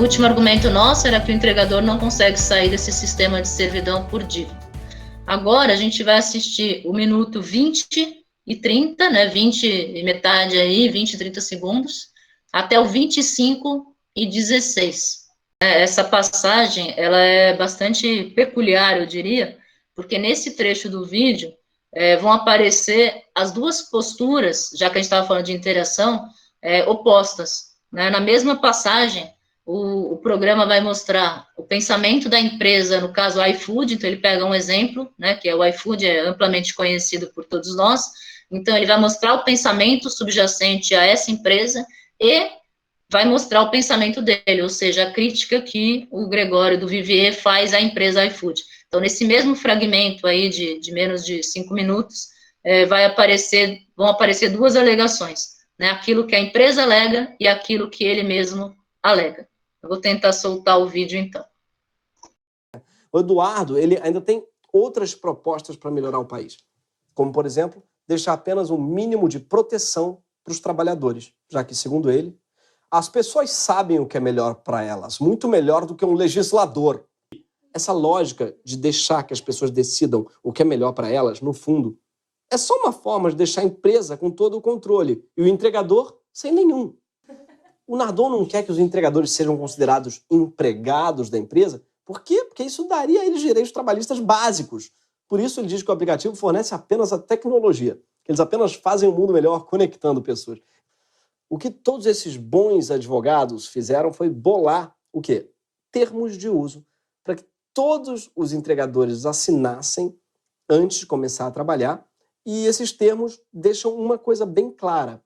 último argumento nosso era que o entregador não consegue sair desse sistema de servidão por dívida. Agora a gente vai assistir o minuto 20 e 30, né, 20 e metade aí, 20 e 30 segundos, até o 25 e 16. Essa passagem, ela é bastante peculiar, eu diria, porque nesse trecho do vídeo vão aparecer as duas posturas, já que a gente estava falando de interação, opostas, né? Na mesma passagem, o programa vai mostrar o pensamento da empresa, no caso o iFood, então ele pega um exemplo, né, que é o iFood, é amplamente conhecido por todos nós, então ele vai mostrar o pensamento subjacente a essa empresa e vai mostrar o pensamento dele, ou seja, a crítica que o Gregório do Vivier faz à empresa iFood. Então, nesse mesmo fragmento aí de menos de 5 minutos, vão aparecer duas alegações, né, aquilo que a empresa alega e aquilo que ele mesmo alega. Eu vou tentar soltar o vídeo, então. O Eduardo, ele ainda tem outras propostas para melhorar o país, como, por exemplo, deixar apenas um mínimo de proteção para os trabalhadores, já que, segundo ele, as pessoas sabem o que é melhor para elas, muito melhor do que um legislador. Essa lógica de deixar que as pessoas decidam o que é melhor para elas, no fundo, é só uma forma de deixar a empresa com todo o controle e o entregador sem nenhum. O Nardon não quer que os entregadores sejam considerados empregados da empresa. Por quê? Porque isso daria a eles direitos trabalhistas básicos. Por isso ele diz que o aplicativo fornece apenas a tecnologia, que eles apenas fazem um mundo melhor conectando pessoas. O que todos esses bons advogados fizeram foi bolar o quê? Termos de uso para que todos os entregadores assinassem antes de começar a trabalhar, e esses termos deixam uma coisa bem clara: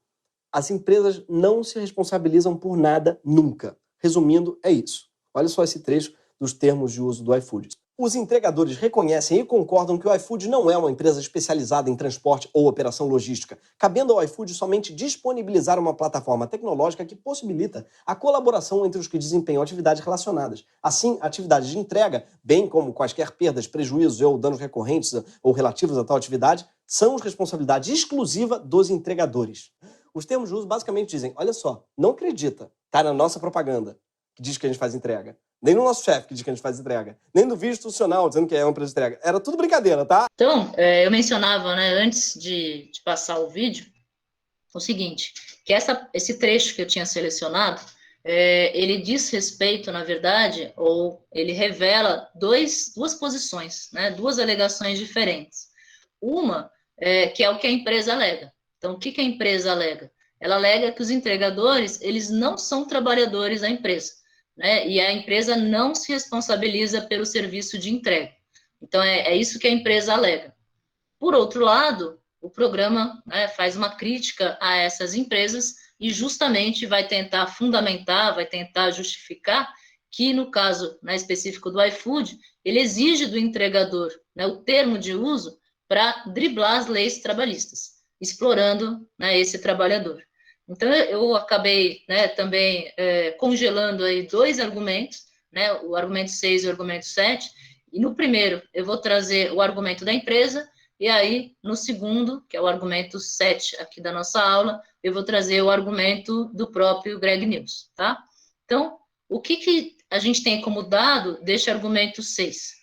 as empresas não se responsabilizam por nada nunca. Resumindo, é isso. Olha só esse trecho dos termos de uso do iFood. Os entregadores reconhecem e concordam que o iFood não é uma empresa especializada em transporte ou operação logística, cabendo ao iFood somente disponibilizar uma plataforma tecnológica que possibilita a colaboração entre os que desempenham atividades relacionadas. Assim, atividades de entrega, bem como quaisquer perdas, prejuízos ou danos recorrentes ou relativos a tal atividade, são de responsabilidade exclusiva dos entregadores. Os termos de uso basicamente dizem: olha só, não acredita, tá na nossa propaganda, que diz que a gente faz entrega. Nem no nosso chefe, que diz que a gente faz entrega. Nem no vídeo institucional, dizendo que é uma empresa de entrega. Era tudo brincadeira, tá? Então, eu mencionava, né, antes de passar o vídeo, o seguinte, que esse trecho que eu tinha selecionado, ele diz respeito, na verdade, ou ele revela duas posições, né, duas alegações diferentes. Uma, que é o que a empresa alega. Então, o que a empresa alega? Ela alega que os entregadores, eles não são trabalhadores da empresa, né? E a empresa não se responsabiliza pelo serviço de entrega. Então, é isso que a empresa alega. Por outro lado, o programa, né, faz uma crítica a essas empresas e justamente vai tentar fundamentar, vai tentar justificar que, no caso, né, específico do iFood, ele exige do entregador, né, o termo de uso para driblar as leis trabalhistas, explorando, né, esse trabalhador. Então, eu acabei, né, também congelando aí dois argumentos, né, o argumento 6 e o argumento 7, e no primeiro eu vou trazer o argumento da empresa, e aí, no segundo, que é o argumento 7 aqui da nossa aula, eu vou trazer o argumento do próprio Greg News, tá? Então, o que a gente tem como dado deste argumento 6?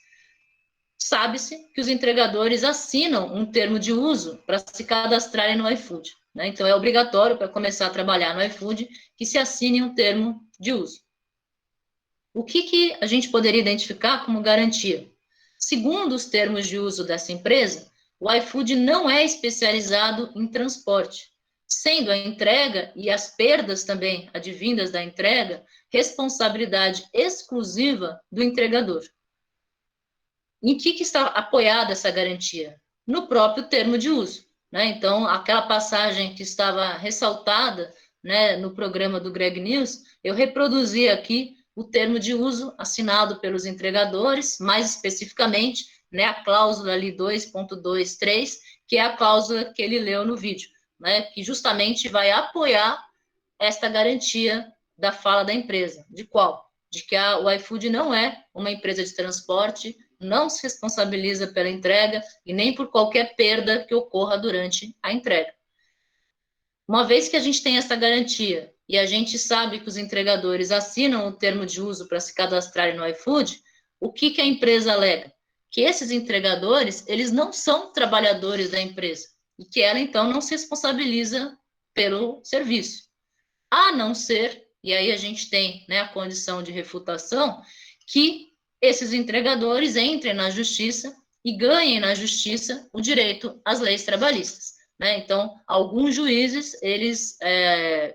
Sabe-se que os entregadores assinam um termo de uso para se cadastrarem no iFood, né? Então, é obrigatório para começar a trabalhar no iFood que se assine um termo de uso. O que a gente poderia identificar como garantia? Segundo os termos de uso dessa empresa, o iFood não é especializado em transporte, sendo a entrega e as perdas também advindas da entrega responsabilidade exclusiva do entregador. Em que está apoiada essa garantia? No próprio termo de uso, né? Então, aquela passagem que estava ressaltada, né, no programa do Greg News, eu reproduzi aqui o termo de uso assinado pelos entregadores, mais especificamente, né, a cláusula ali 2.23, que é a cláusula que ele leu no vídeo, né, que justamente vai apoiar esta garantia da fala da empresa. De qual? De que o iFood não é uma empresa de transporte, não se responsabiliza pela entrega e nem por qualquer perda que ocorra durante a entrega. Uma vez que a gente tem essa garantia, e a gente sabe que os entregadores assinam o termo de uso para se cadastrarem no iFood, o que a empresa alega? Que esses entregadores, eles não são trabalhadores da empresa, e que ela, então, não se responsabiliza pelo serviço. A não ser, e aí a gente tem, né, a condição de refutação, que esses entregadores entrem na justiça e ganhem na justiça o direito às leis trabalhistas. Né? Então, alguns juízes, eles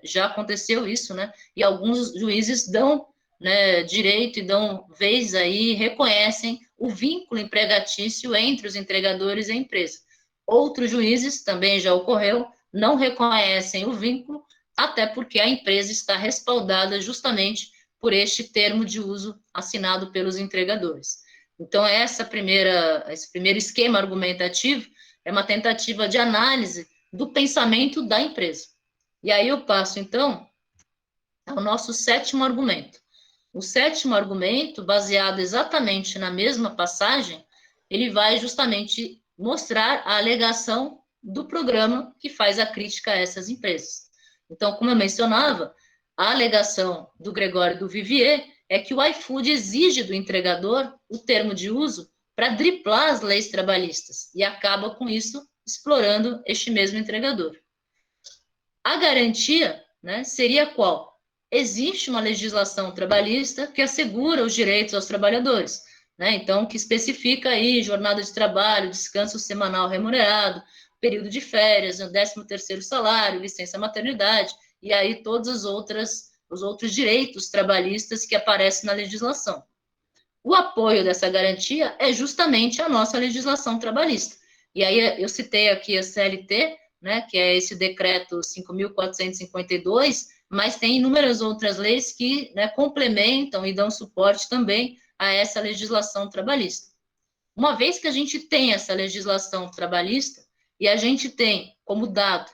já aconteceu isso, né? E alguns juízes dão, né, direito e dão vez aí, reconhecem o vínculo empregatício entre os entregadores e a empresa. Outros juízes, também já ocorreu, não reconhecem o vínculo, até porque a empresa está respaldada justamente por este termo de uso assinado pelos entregadores. Então, esse primeiro esquema argumentativo é uma tentativa de análise do pensamento da empresa. E aí eu passo, então, ao nosso sétimo argumento. O sétimo argumento, baseado exatamente na mesma passagem, ele vai justamente mostrar a alegação do programa que faz a crítica a essas empresas. Então, como eu mencionava, a alegação do Gregório do Vivier é que o iFood exige do entregador o termo de uso para driblar as leis trabalhistas e acaba, com isso, explorando este mesmo entregador. A garantia, né, seria qual? Existe uma legislação trabalhista que assegura os direitos aos trabalhadores, né? Então, que especifica aí jornada de trabalho, descanso semanal remunerado, período de férias, 13º salário, licença maternidade, e aí todos os outros direitos trabalhistas que aparecem na legislação. O apoio dessa garantia é justamente a nossa legislação trabalhista. E aí eu citei aqui a CLT, né, que é esse decreto 5.452, mas tem inúmeras outras leis que, né, complementam e dão suporte também a essa legislação trabalhista. Uma vez que a gente tem essa legislação trabalhista e a gente tem como dado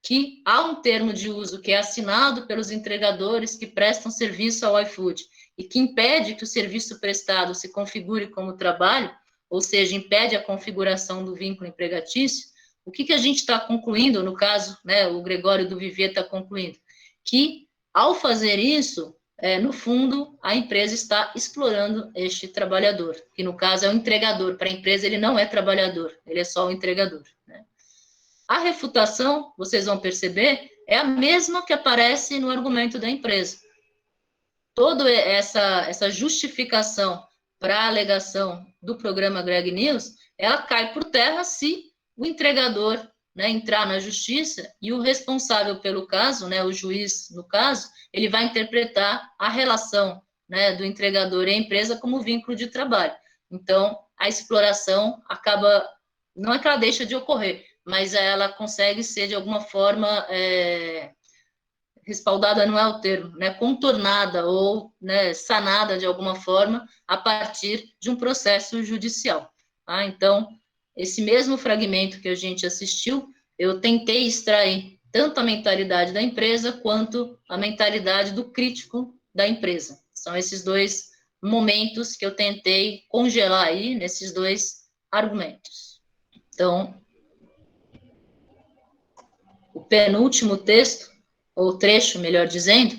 que há um termo de uso que é assinado pelos entregadores que prestam serviço ao iFood e que impede que o serviço prestado se configure como trabalho, ou seja, impede a configuração do vínculo empregatício, o que a gente está concluindo, no caso, né, o Gregório do Vivier está concluindo? Que, ao fazer isso, no fundo, a empresa está explorando este trabalhador, que no caso é o entregador. Para a empresa, ele não é trabalhador, ele é só o entregador, né? A refutação, vocês vão perceber, é a mesma que aparece no argumento da empresa. Toda essa justificação para a alegação do programa Greg News, ela cai por terra se o entregador, né, entrar na justiça e o responsável pelo caso, né, o juiz no caso, ele vai interpretar a relação, né, do entregador e a empresa como vínculo de trabalho. Então, a exploração acaba, não é que ela deixa de ocorrer, mas ela consegue ser, de alguma forma, respaldada não é o termo, né, contornada ou, né, sanada de alguma forma a partir de um processo judicial. Tá? Então, esse mesmo fragmento que a gente assistiu, eu tentei extrair tanto a mentalidade da empresa quanto a mentalidade do crítico da empresa. São esses dois momentos que eu tentei congelar aí nesses dois argumentos. Então, o penúltimo texto, ou trecho, melhor dizendo,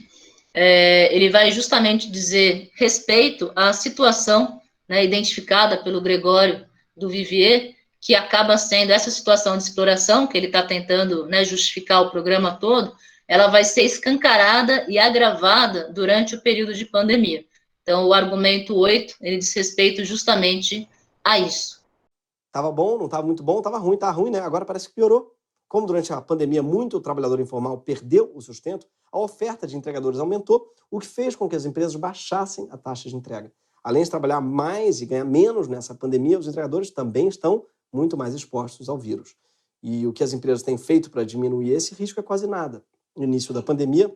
ele vai justamente dizer respeito à situação, né, identificada pelo Gregório do Vivier, que acaba sendo essa situação de exploração, que ele está tentando, né, justificar o programa todo, ela vai ser escancarada e agravada durante o período de pandemia. Então, o argumento 8, ele diz respeito justamente a isso. Tava bom, não estava muito bom, estava ruim, tá ruim, né? Agora parece que piorou. Como durante a pandemia muito trabalhador informal perdeu o sustento, a oferta de entregadores aumentou, o que fez com que as empresas baixassem a taxa de entrega. Além de trabalhar mais e ganhar menos nessa pandemia, os entregadores também estão muito mais expostos ao vírus. E o que as empresas têm feito para diminuir esse risco é quase nada. No início da pandemia,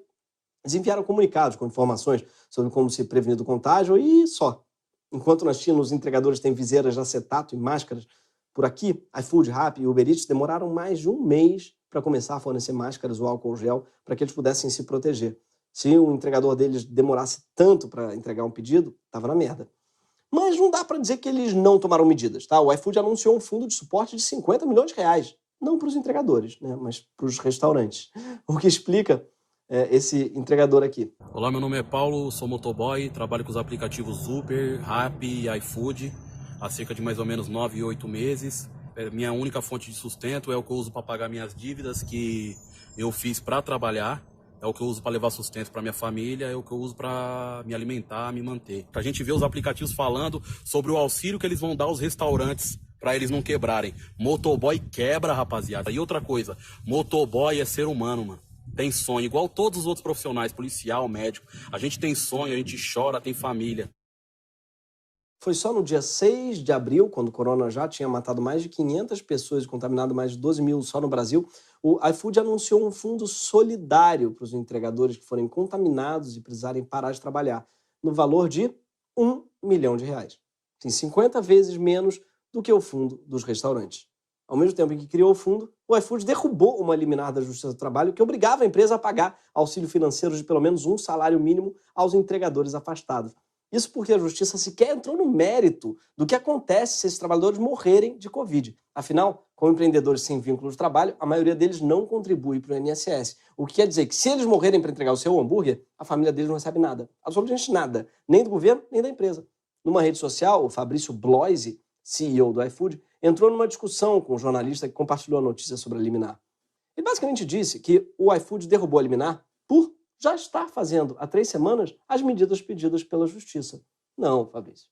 eles enviaram comunicados com informações sobre como se prevenir do contágio e só. Enquanto na China os entregadores têm viseiras de acetato e máscaras, por aqui, iFood, Rappi e Uber Eats demoraram mais de um mês para começar a fornecer máscaras ou álcool gel para que eles pudessem se proteger. Se o entregador deles demorasse tanto para entregar um pedido, estava na merda. Mas não dá para dizer que eles não tomaram medidas, tá? O iFood anunciou um fundo de suporte de 50 milhões de reais. Não para os entregadores, né? Mas para os restaurantes. O que explica esse entregador aqui. Olá, meu nome é Paulo, sou motoboy, trabalho com os aplicativos Uber, Rappi e iFood há cerca de mais ou menos 9, 8 meses. Minha única fonte de sustento é o que eu uso para pagar minhas dívidas que eu fiz para trabalhar, é o que eu uso para levar sustento para minha família, é o que eu uso para me alimentar, me manter. A gente vê os aplicativos falando sobre o auxílio que eles vão dar aos restaurantes para eles não quebrarem. Motoboy quebra, rapaziada. E outra coisa, motoboy é ser humano, mano. Tem sonho, igual todos os outros profissionais, policial, médico. A gente tem sonho, a gente chora, tem família. Foi só no dia 6 de abril, quando o corona já tinha matado mais de 500 pessoas e contaminado mais de 12 mil só no Brasil, o iFood anunciou um fundo solidário para os entregadores que forem contaminados e precisarem parar de trabalhar, no valor de R$1 milhão. Tem 50 vezes menos do que o fundo dos restaurantes. Ao mesmo tempo em que criou o fundo, o iFood derrubou uma liminar da Justiça do Trabalho que obrigava a empresa a pagar auxílio financeiro de pelo menos um salário mínimo aos entregadores afastados. Isso porque a Justiça sequer entrou no mérito do que acontece se esses trabalhadores morrerem de Covid. Afinal, como empreendedores sem vínculo de trabalho, a maioria deles não contribui para o INSS. O que quer dizer que se eles morrerem para entregar o seu hambúrguer, a família deles não recebe nada. Absolutamente nada. Nem do governo, nem da empresa. Numa rede social, o Fabrício Bloise, CEO do iFood, entrou numa discussão com um jornalista que compartilhou a notícia sobre a liminar. Ele basicamente disse que o iFood derrubou a liminar por já estar fazendo há 3 semanas as medidas pedidas pela Justiça. Não, Fabrício.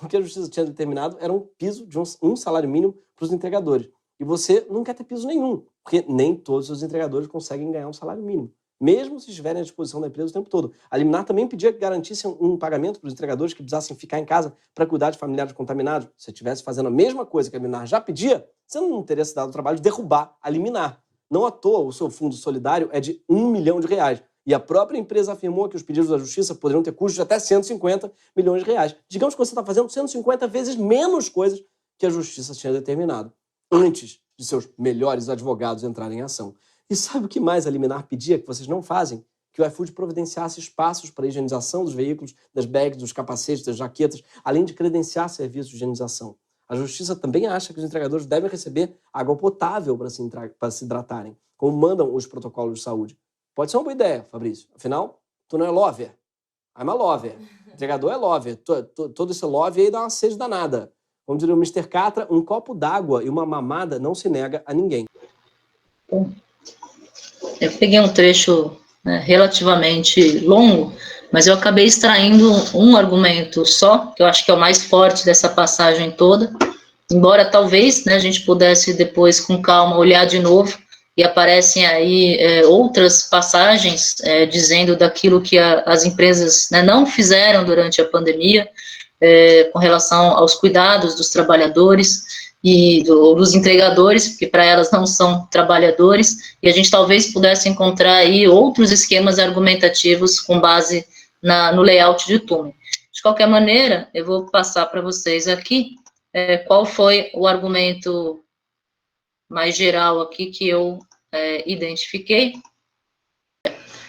O que a Justiça tinha determinado era um piso de um salário mínimo para os entregadores. E você não quer ter piso nenhum, porque nem todos os entregadores conseguem ganhar um salário mínimo, mesmo se estiverem à disposição da empresa o tempo todo. A liminar também pedia que garantissem um pagamento para os entregadores que precisassem ficar em casa para cuidar de familiares contaminados. Se você estivesse fazendo a mesma coisa que a liminar já pedia, você não teria se dado o trabalho de derrubar a liminar. Não à toa, o seu fundo solidário é de R$1 milhão. E a própria empresa afirmou que os pedidos da Justiça poderiam ter custos de até R$150 milhões. Digamos que você está fazendo 150 vezes menos coisas que a Justiça tinha determinado, antes de seus melhores advogados entrarem em ação. E sabe o que mais a liminar pedia que vocês não fazem? Que o iFood providenciasse espaços para a higienização dos veículos, das bags, dos capacetes, das jaquetas, além de credenciar serviços de higienização. A Justiça também acha que os entregadores devem receber água potável para se hidratarem, como mandam os protocolos de saúde. Pode ser uma boa ideia, Fabrício. Afinal, tu não é lover. I'm a lover. Entregador é lover. Todo esse love aí dá uma sede danada. Como diria o Mr. Catra, um copo d'água e uma mamada não se nega a ninguém. Bom, eu peguei um trecho relativamente longo, mas eu acabei extraindo um argumento só, que eu acho que é o mais forte dessa passagem toda, embora talvez a gente pudesse depois, com calma, olhar de novo, e aparecem aí outras passagens dizendo daquilo que as empresas não fizeram durante a pandemia, com relação aos cuidados dos trabalhadores e dos entregadores, porque para elas não são trabalhadores, e a gente talvez pudesse encontrar aí outros esquemas argumentativos com base no layout de túnel. De qualquer maneira, eu vou passar para vocês aqui qual foi o argumento mais geral aqui que eu identifiquei.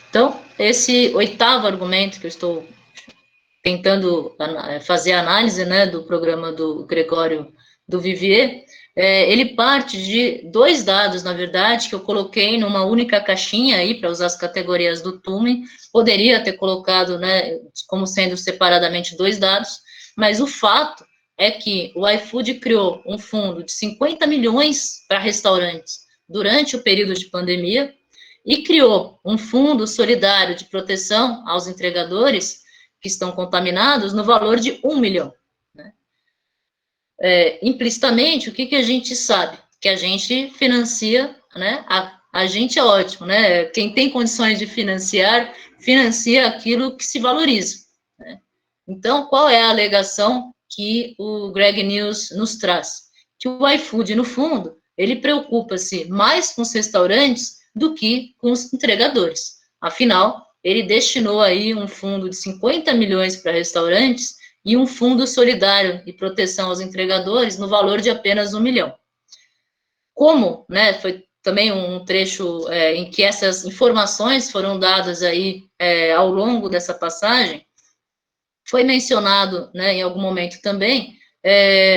Então, esse 8º argumento que eu estou tentando fazer a análise do programa do Gregório do Vivier, ele parte de 2 dados, na verdade, que eu coloquei numa única caixinha aí para usar as categorias do Turing. Poderia ter colocado como sendo separadamente 2 dados, mas o fato é que o iFood criou um fundo de 50 milhões para restaurantes durante o período de pandemia e criou um fundo solidário de proteção aos entregadores que estão contaminados no valor de R$1 milhão. Implicitamente, o que a gente sabe? Que a gente financia, a gente é ótimo, quem tem condições de financia aquilo que se valoriza. Então, qual é a alegação que o Greg News nos traz? Que o iFood, no fundo, ele preocupa-se mais com os restaurantes do que com os entregadores. Afinal, ele destinou aí um fundo de 50 milhões para restaurantes e um fundo solidário de proteção aos entregadores no valor de apenas R$1 milhão. Como, foi também um trecho em que essas informações foram dadas aí ao longo dessa passagem, foi mencionado, em algum momento também,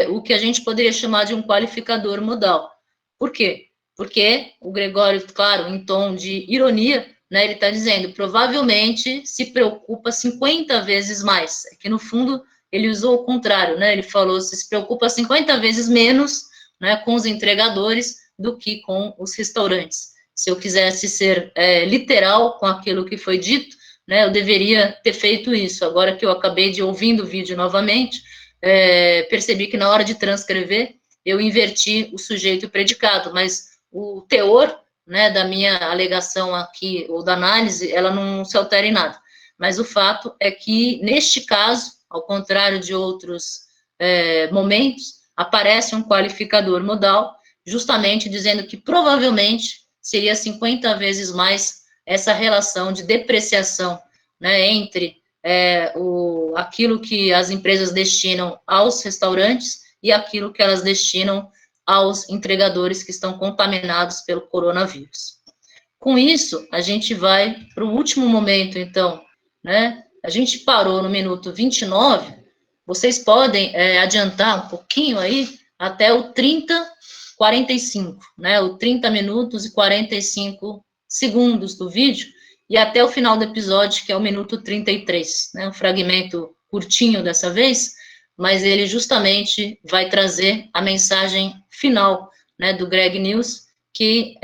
o que a gente poderia chamar de um qualificador modal. Por quê? Porque o Gregório, claro, em tom de ironia, né, ele está dizendo, provavelmente se preocupa 50 vezes mais. É que, no fundo, ele usou o contrário, né? Ele falou, se preocupa 50 vezes menos, né, com os entregadores do que com os restaurantes. Se eu quisesse ser literal com aquilo que foi dito, né, eu deveria ter feito isso. Agora que eu acabei de ouvindo o vídeo novamente, percebi que na hora de transcrever, eu inverti o sujeito e o predicado, mas o teor, né, da minha alegação aqui, ou da análise, ela não se altera em nada. Mas o fato é que, neste caso, ao contrário de outros momentos, aparece um qualificador modal, justamente dizendo que provavelmente seria 50 vezes mais essa relação de depreciação, né, entre aquilo que as empresas destinam aos restaurantes e aquilo que elas destinam aos entregadores que estão contaminados pelo coronavírus. Com isso, a gente vai para o último momento, então, né? A gente parou no minuto 29, vocês podem adiantar um pouquinho aí até o 30:45, né? O 30 minutos e 45 segundos do vídeo, e até o final do episódio, que é o minuto 33, né? Um fragmento curtinho dessa vez, mas ele justamente vai trazer a mensagem final, né, do Greg News, que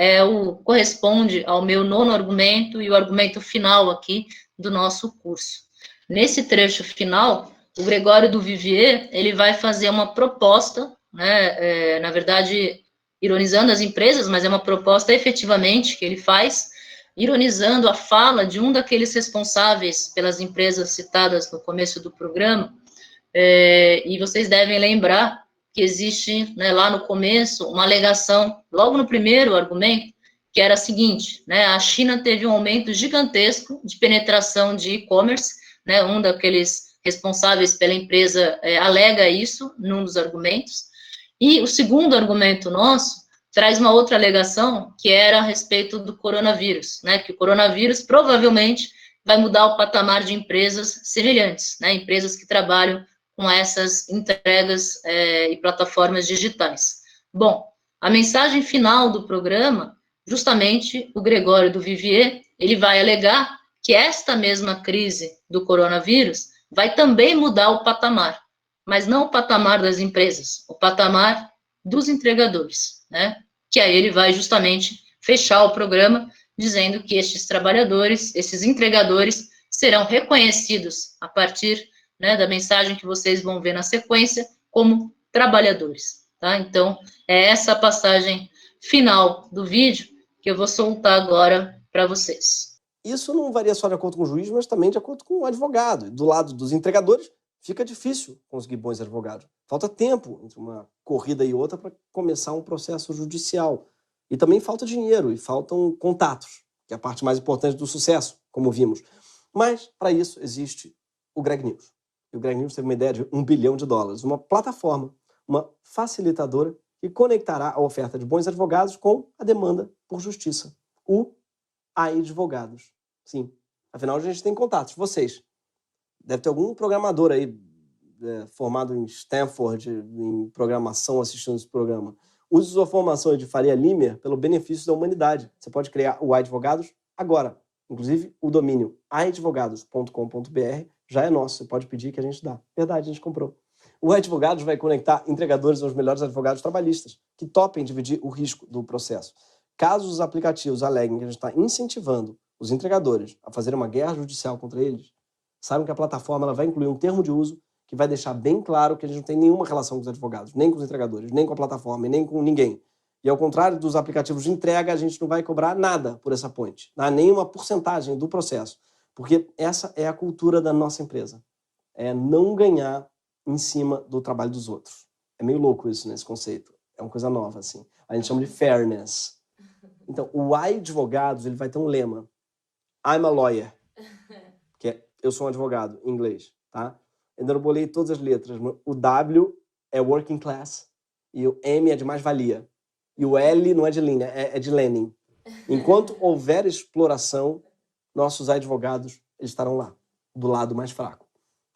corresponde ao meu 9º argumento e o argumento final aqui do nosso curso. Nesse trecho final, o Gregório do Vivier, ele vai fazer uma proposta, né, na verdade, ironizando as empresas, mas é uma proposta efetivamente que ele faz, ironizando a fala de um daqueles responsáveis pelas empresas citadas no começo do programa, e vocês devem lembrar que existe, né, lá no começo, uma alegação, logo no primeiro argumento, que era a seguinte, né, a China teve um aumento gigantesco de penetração de e-commerce, né, um daqueles responsáveis pela empresa alega isso num dos argumentos, e o segundo argumento nosso traz uma outra alegação, que era a respeito do coronavírus, né, que o coronavírus provavelmente vai mudar o patamar de empresas semelhantes, né, empresas que trabalham com essas entregas e plataformas digitais. Bom, a mensagem final do programa, justamente o Gregório do Vivier, ele vai alegar que esta mesma crise do coronavírus vai também mudar o patamar, mas não o patamar das empresas, o patamar dos entregadores, né? Que aí ele vai justamente fechar o programa dizendo que estes trabalhadores, esses entregadores, serão reconhecidos a partir, né, da mensagem que vocês vão ver na sequência, como trabalhadores, tá? Então, é essa passagem final do vídeo que eu vou soltar agora para vocês. Isso não varia só de acordo com o juiz, mas também de acordo com o advogado. Do lado dos entregadores, fica difícil conseguir bons advogados. Falta tempo entre uma corrida e outra para começar um processo judicial. E também falta dinheiro e faltam contatos, que é a parte mais importante do sucesso, como vimos. Mas, para isso, existe o Greg News. E o Greg News teve uma ideia de $1 bilhão, uma plataforma, uma facilitadora que conectará a oferta de bons advogados com a demanda por justiça. O iAdvogados. Sim. Afinal, a gente tem contatos. Vocês. Deve ter algum programador aí formado em Stanford, em programação, assistindo esse programa. Use sua formação de Faria Limer pelo benefício da humanidade. Você pode criar o iAdvogados agora. Inclusive, o domínio iadvogados.com.br já é nosso. Você pode pedir que a gente dá. Verdade, a gente comprou. O iAdvogados vai conectar entregadores aos melhores advogados trabalhistas que topem dividir o risco do processo. Caso os aplicativos aleguem que a gente está incentivando os entregadores a fazer uma guerra judicial contra eles, saibam que a plataforma ela vai incluir um termo de uso que vai deixar bem claro que a gente não tem nenhuma relação com os advogados, nem com os entregadores, nem com a plataforma, nem com ninguém. E ao contrário dos aplicativos de entrega, a gente não vai cobrar nada por essa ponte, nenhuma porcentagem do processo, porque essa é a cultura da nossa empresa. É não ganhar em cima do trabalho dos outros. É meio louco isso, nesse conceito. É uma coisa nova, assim. A gente chama de fairness. Então, o iAdvogados, ele vai ter um lema. I'm a lawyer. Que é, eu sou um advogado, em inglês, tá? Ainda não bolei todas as letras. O W é working class. E o M é de mais-valia. E o L não é de linha, é de Lenin. Enquanto houver exploração, nossos advogados eles estarão lá, do lado mais fraco.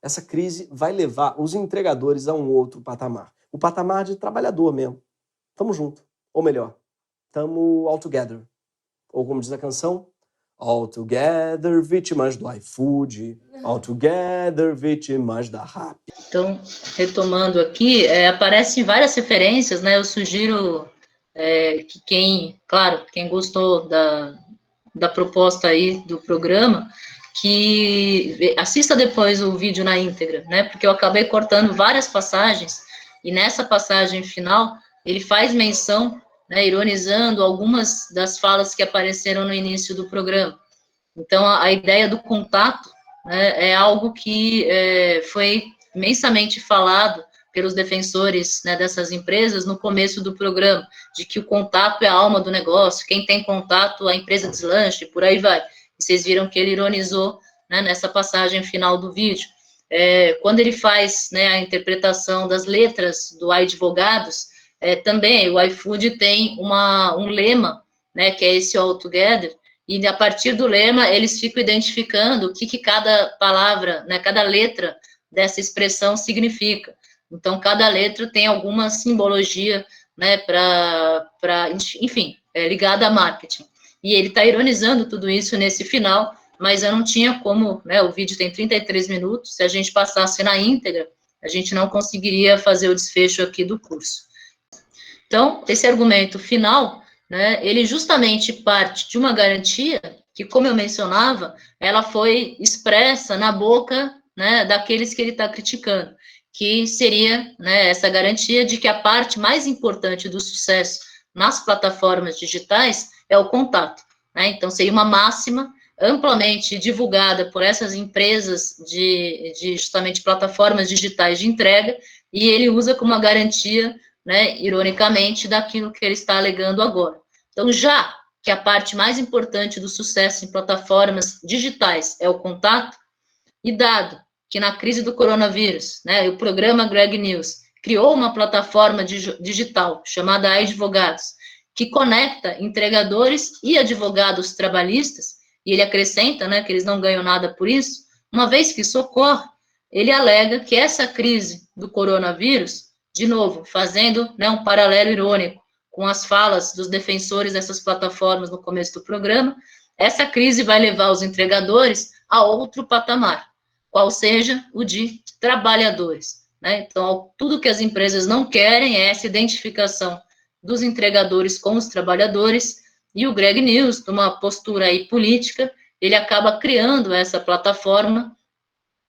Essa crise vai levar os entregadores a um outro patamar. O patamar de trabalhador mesmo. Tamo junto. Ou melhor, tamo all together. Ou como diz a canção, All together, vítimas do iFood. All together, vítimas da Rappi. Então, retomando aqui, aparecem várias referências, né? Eu sugiro que quem gostou da proposta aí do programa, que assista depois o vídeo na íntegra, né? Porque eu acabei cortando várias passagens, e nessa passagem final, ele faz menção, né, ironizando algumas das falas que apareceram no início do programa. Então, a ideia do contato, né, é algo que foi imensamente falado pelos defensores, né, dessas empresas no começo do programa, de que o contato é a alma do negócio, quem tem contato, a empresa deslanche, por aí vai. E vocês viram que ele ironizou, né, nessa passagem final do vídeo. Quando ele faz, né, a interpretação das letras do Advogados, também o iFood tem um lema, né, que é esse All Together, e a partir do lema eles ficam identificando o que cada palavra, né, cada letra dessa expressão significa. Então, cada letra tem alguma simbologia, né, enfim, ligada a marketing. E ele está ironizando tudo isso nesse final, mas eu não tinha como, né, o vídeo tem 33 minutos, se a gente passasse na íntegra, a gente não conseguiria fazer o desfecho aqui do curso. Então, esse argumento final, né, ele justamente parte de uma garantia que, como eu mencionava, ela foi expressa na boca, né, daqueles que ele está criticando, que seria, né, essa garantia de que a parte mais importante do sucesso nas plataformas digitais é o contato, né? Então, seria uma máxima amplamente divulgada por essas empresas de justamente plataformas digitais de entrega, e ele usa como uma garantia, né, ironicamente, daquilo que ele está alegando agora. Então, já que a parte mais importante do sucesso em plataformas digitais é o contato, e dado que na crise do coronavírus, né, o programa Greg News criou uma plataforma digital chamada Advogados, que conecta entregadores e advogados trabalhistas, e ele acrescenta, né, que eles não ganham nada por isso, uma vez que isso ocorre, ele alega que essa crise do coronavírus, de novo, fazendo, né, um paralelo irônico com as falas dos defensores dessas plataformas no começo do programa, essa crise vai levar os entregadores a outro patamar, qual seja o de trabalhadores, né? Então, tudo que as empresas não querem é essa identificação dos entregadores com os trabalhadores, e o Greg News, numa postura aí política, ele acaba criando essa plataforma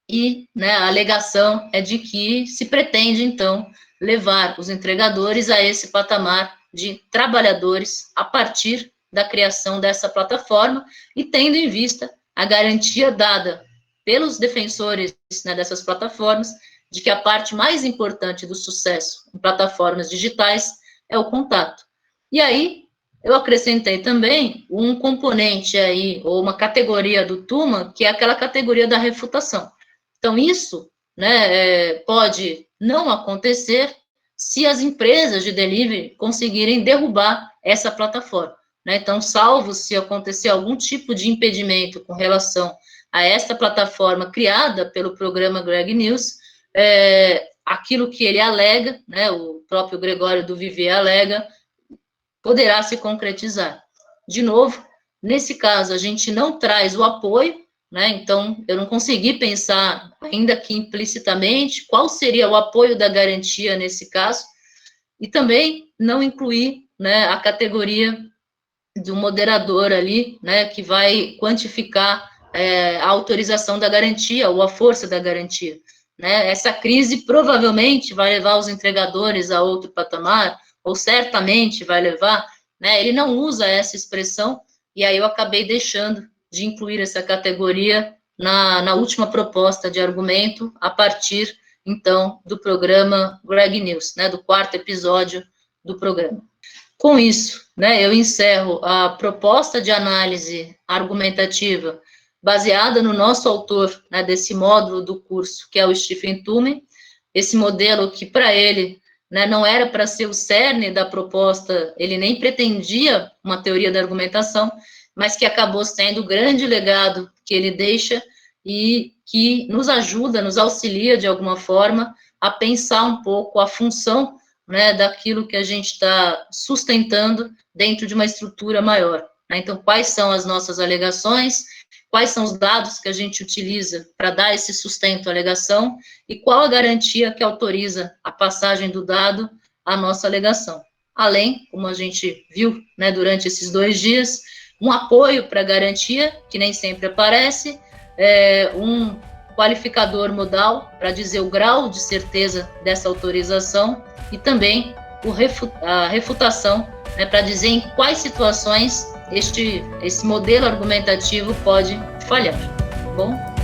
e, né, a alegação é de que se pretende, então, levar os entregadores a esse patamar de trabalhadores a partir da criação dessa plataforma e tendo em vista a garantia dada pelos defensores, né, dessas plataformas, de que a parte mais importante do sucesso em plataformas digitais é o contato. E aí, eu acrescentei também um componente aí, ou uma categoria do Tuma, que é aquela categoria da refutação. Então, isso, né, pode não acontecer se as empresas de delivery conseguirem derrubar essa plataforma, né? Então, salvo se acontecer algum tipo de impedimento com relação a esta plataforma criada pelo programa Greg News, aquilo que ele alega, né, o próprio Gregório do Vivier alega, poderá se concretizar. De novo, nesse caso, a gente não traz o apoio, né, então eu não consegui pensar, ainda que implicitamente, qual seria o apoio da garantia nesse caso, e também não incluir, né, a categoria do moderador ali, né, que vai quantificar a autorização da garantia ou a força da garantia, né? Essa crise provavelmente vai levar os entregadores a outro patamar, ou certamente vai levar, né? Ele não usa essa expressão, e aí eu acabei deixando de incluir essa categoria na última proposta de argumento, a partir, então, do programa Greg News, né, do 4º episódio do programa. Com isso, né, eu encerro a proposta de análise argumentativa baseada no nosso autor, né, desse módulo do curso, que é o Stephen Tumen, esse modelo que, para ele, né, não era para ser o cerne da proposta, ele nem pretendia uma teoria da argumentação, mas que acabou sendo o grande legado que ele deixa e que nos ajuda, nos auxilia, de alguma forma, a pensar um pouco a função, né, daquilo que a gente está sustentando dentro de uma estrutura maior. né? Então, quais são as nossas alegações, quais são os dados que a gente utiliza para dar esse sustento à alegação e qual a garantia que autoriza a passagem do dado à nossa alegação. Além, como a gente viu, né, durante esses 2 dias, um apoio para a garantia, que nem sempre aparece, um qualificador modal para dizer o grau de certeza dessa autorização e também a refutação, né, para dizer em quais situações esse modelo argumentativo pode falhar. Bom?